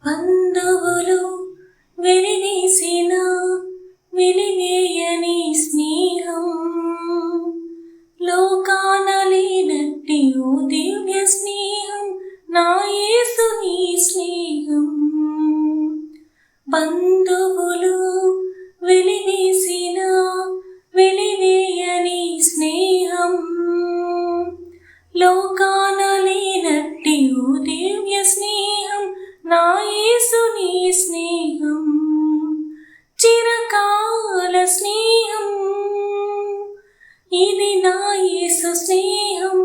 బంధువులు వెలివేసిన వెలివేయని స్నేహం, లోకాన లేనట్టి ఓ దివ్య స్నేహం, నా యేసుని స్నేహం. బంధువులు వెలివేసిన వెలివేయని స్నేహం, లోకాన లేనట్టి ఓ దివ్య స్నేహం, నా యేసుని స్నేహం. చిరకాల స్నేహం, ఇది నా యేసు స్నేహం.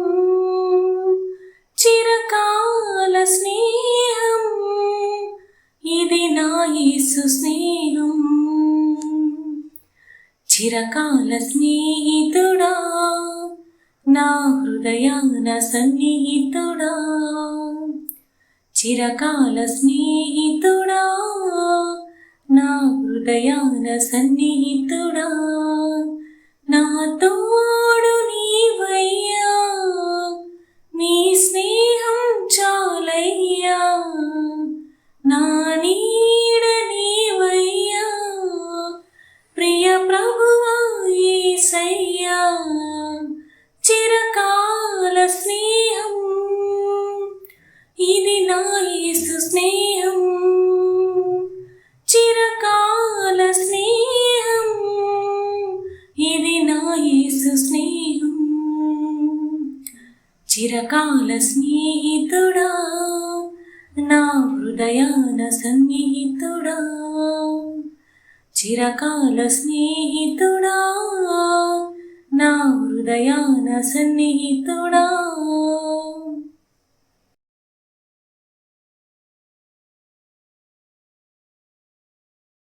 చిరకాల స్నేహం, ఇది నా యేసు స్నేహం. చిరకాల స్నేహితుడా, నా హృదయాన సన్నిహితుడా. చిరకాల స్నేహితుడా, నా హృదయాన సన్నిహితుడా. నా తోడు నీవయ్యా, నీ స్నేహం చాలయ్యా. నా నీడ నీవయ్యా, ప్రియ ప్రభువా యేసయ్యా. చిరకాల స్నేహం, ఇది నా యేసు స్నేహం. చిరకాల స్నేహం, ఇది నా యేసు స్నేహం. చిరకాల స్నేహితుడా, నా హృదయాన సన్నిహితుడా. చిరకాల స్నేహితుడా, నా హృదయాన సన్నిహితుడా.